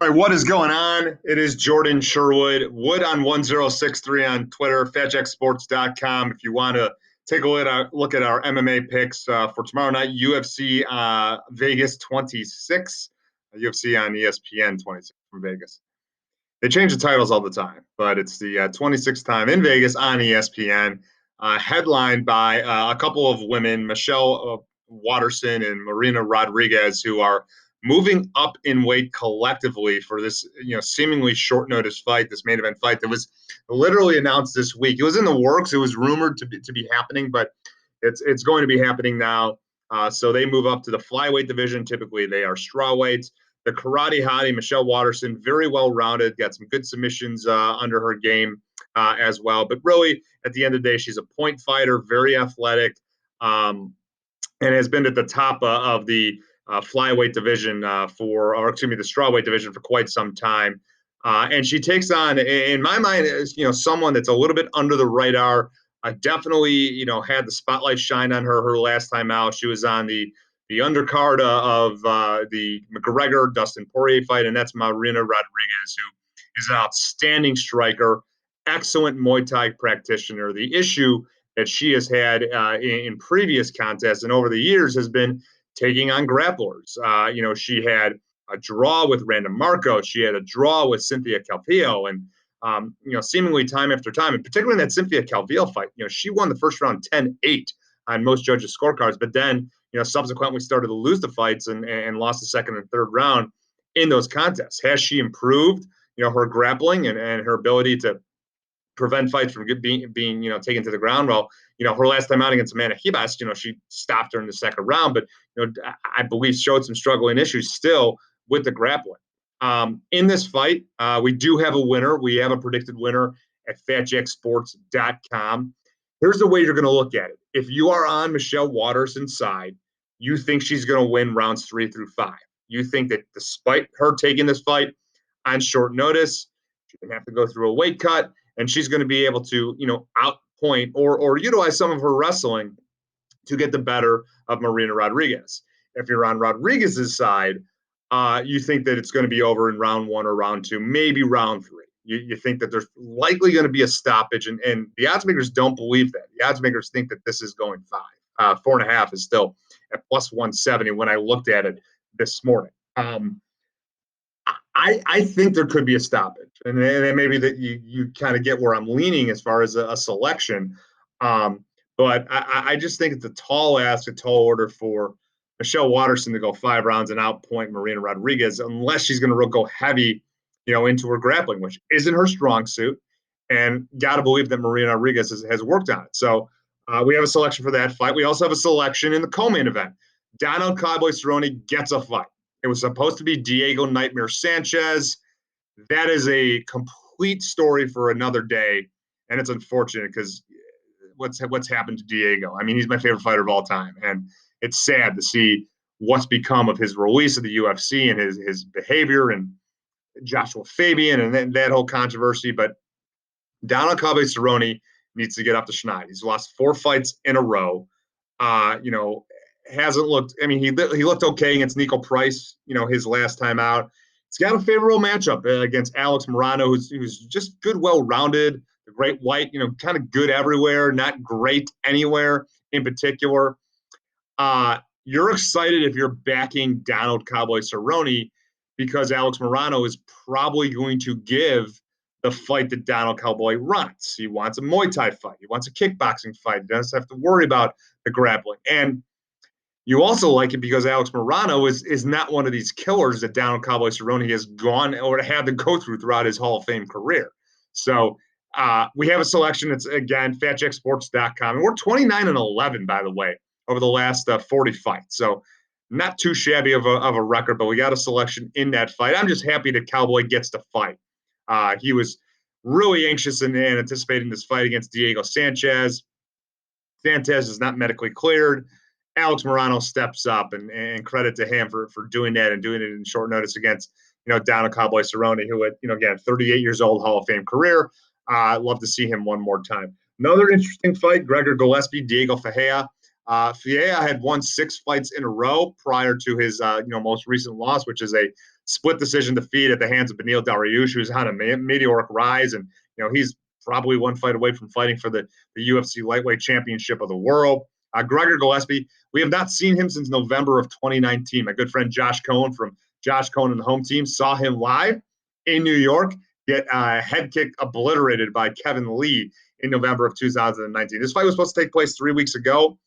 All right, what is going on? It is Jordan Sherwood, Wood on 1063 on Twitter, FatJackSports.com. If you want to take a look at our MMA picks for tomorrow night, UFC Vegas 26, UFC on ESPN 26 from Vegas. They change the titles all the time, but it's the 26th time in Vegas on ESPN, headlined by a couple of women, Michelle Waterson and Marina Rodriguez, who are moving up in weight collectively for this, seemingly short notice fight, this main event fight that was literally announced this week. It was in the works. It was rumored to be happening, but it's going to be happening now. So they move up to the flyweight division. Typically, they are strawweights. The karate hottie, Michelle Waterson, very well rounded, got some good submissions under her game as well. But really, at the end of the day, she's a point fighter, very athletic, and has been at the top of the flyweight division the strawweight division for quite some time. And she takes on, in my mind, is someone that's a little bit under the radar. Definitely, had the spotlight shine on her last time out. She was on the undercard of the McGregor Dustin Poirier fight, and that's Marina Rodriguez, who is an outstanding striker, excellent Muay Thai practitioner. The issue that she has had in previous contests and over the years has been taking on grapplers. She had a draw with Randa Marcos. She had a draw with Cynthia Calvillo, and seemingly time after time, and particularly in that Cynthia Calvillo fight, she won the first round 10-8 on most judges' scorecards, but then subsequently started to lose the fights and lost the second and third round in those contests. Has she improved, her grappling and her ability to prevent fights from being taken to the ground? Well, her last time out against Amanda Ribas, she stopped her in the second round, but I believe showed some struggling issues still with the grappling. In this fight, we do have a winner. We have a predicted winner at FatJackSports.com. Here's the way you're going to look at it. If you are on Michelle Waterson's side, you think she's going to win rounds 3 through 5. You think that despite her taking this fight on short notice, she's going to have to go through a weight cut, and she's going to be able to, outpoint or utilize some of her wrestling to get the better of Marina Rodriguez. If you're on Rodriguez's side, you think that it's going to be over in round 1 or round 2, maybe round 3. You think that there's likely going to be a stoppage, and the odds makers don't believe that. The odds makers think that this is going 5. 4.5 is still at plus 170 when I looked at it this morning. I think there could be a stoppage, and maybe that you kind of get where I'm leaning as far as a selection. But I just think it's a tall order for Michelle Waterson to go 5 rounds and outpoint Marina Rodriguez, unless she's going to go heavy, into her grappling, which isn't her strong suit. And got to believe that Marina Rodriguez has worked on it. So we have a selection for that fight. We also have a selection in the co-main event. Donald Cowboy Cerrone gets a fight. It was supposed to be Diego Nightmare Sanchez. That is a complete story for another day, and it's unfortunate because what's happened to Diego. I mean, he's my favorite fighter of all time, and it's sad to see what's become of his release of the UFC and his behavior and Joshua Fabian and that whole controversy. But Donald Cowboy Cerrone needs to get up to schneid. He's lost 4 fights in a row. Hasn't looked. I mean, he looked okay against Nico Price. His last time out. He's got a favorable matchup against Alex Morano, who's just good, well-rounded. The great white, kind of good everywhere, not great anywhere in particular. You're excited if you're backing Donald Cowboy Cerrone because Alex Morano is probably going to give the fight that Donald Cowboy wants. He wants a Muay Thai fight. He wants a kickboxing fight. He doesn't have to worry about the grappling. And you also like it because Alex Morano is not one of these killers that Donald Cowboy Cerrone has gone or had to go throughout his Hall of Fame career. So we have a selection. It's, again, FatJackSports.com. And we're 29-11, by the way, over the last 40 fights. So not too shabby of a record, but we got a selection in that fight. I'm just happy that Cowboy gets to fight. He was really anxious and anticipating this fight against Diego Sanchez. Sanchez is not medically cleared. Alex Morano steps up, and credit to him for doing that and doing it in short notice against, Donald Cowboy Cerrone, who at, again, 38 years old, Hall of Fame career. I'd love to see him one more time. Another interesting fight, Gregor Gillespie, Diego Ferreira. Ferreira had won 6 fights in a row prior to his, most recent loss, which is a split decision defeat at the hands of Beneil Dariush, who's on a meteoric rise, and he's probably one fight away from fighting for the UFC lightweight championship of the world. Gregor Gillespie, we have not seen him since November of 2019. My good friend Josh Cohen from Josh Cohen and the home team saw him live in New York get head kick obliterated by Kevin Lee in November of 2019. This fight was supposed to take place 3 weeks ago.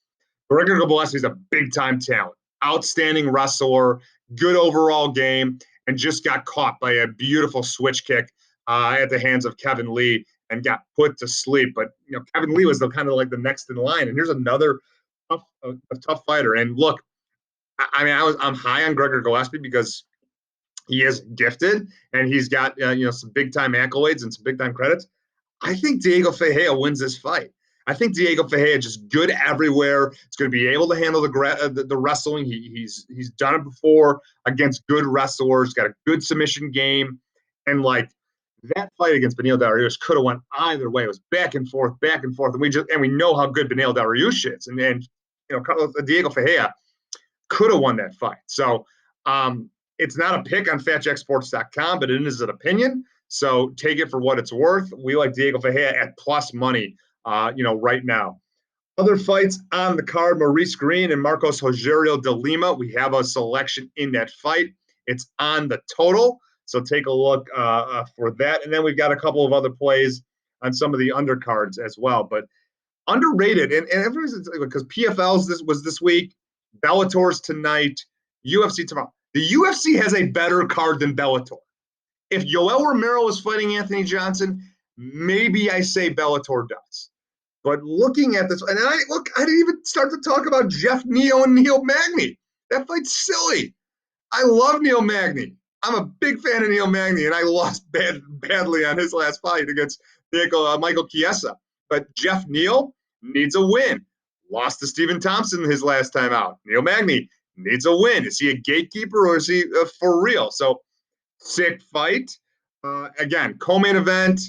Gregor Gillespie is a big-time talent, outstanding wrestler, good overall game, and just got caught by a beautiful switch kick at the hands of Kevin Lee and got put to sleep. But Kevin Lee was kind of like the next in line, and here's another tough fighter. And look, I mean, I'm high on Gregor Gillespie because he is gifted and he's got some big time accolades and some big time credits. I think Diego Ferreira wins this fight. I think Diego Ferreira is just good everywhere. He's going to be able to handle the wrestling. He's done it before against good wrestlers. Got a good submission game, and like that fight against Beneil Dariush could have went either way. It was back and forth, and we know how good Beneil Dariush is, and Diego Ferreira could have won that fight. So it's not a pick on FatJackSports.com, but it is an opinion. So take it for what it's worth. We like Diego Ferreira at plus money, right now. Other fights on the card, Maurice Green and Marcos Rogerio de Lima. We have a selection in that fight. It's on the total. So take a look for that. And then we've got a couple of other plays on some of the undercards as well. But underrated, and everybody's because PFL's was this week, Bellator's tonight, UFC tomorrow. The UFC has a better card than Bellator. If Yoel Romero was fighting Anthony Johnson, maybe I say Bellator does. But looking at this, and I didn't even start to talk about Jeff Neal and Neil Magny. That fight's silly. I love Neil Magny. I'm a big fan of Neil Magny, and I lost badly on his last fight against Michael Chiesa. But Jeff Neal needs a win. Lost to Stephen Thompson his last time out. Neil Magny needs a win. Is he a gatekeeper or is he for real? So sick fight. Again, co-main event,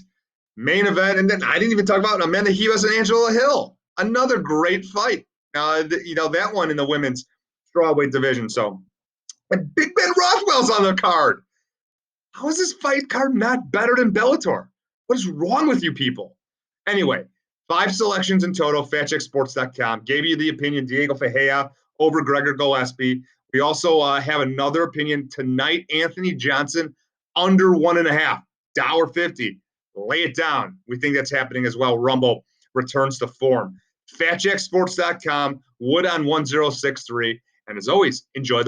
main event, and then I didn't even talk about Amanda Ribas and Angela Hill. Another great fight. That one in the women's strawweight division. So, and Big Ben Rothwell's on the card. How is this fight card not better than Bellator? What is wrong with you people? Anyway, 5 selections in total, FatCheckSports.com. Gave you the opinion, Diego Ferreira over Gregor Gillespie. We also have another opinion tonight, Anthony Johnson, under 1.5, $1.50. Lay it down. We think that's happening as well. Rumble returns to form. FatCheckSports.com, Wood on 1063. And as always, enjoy the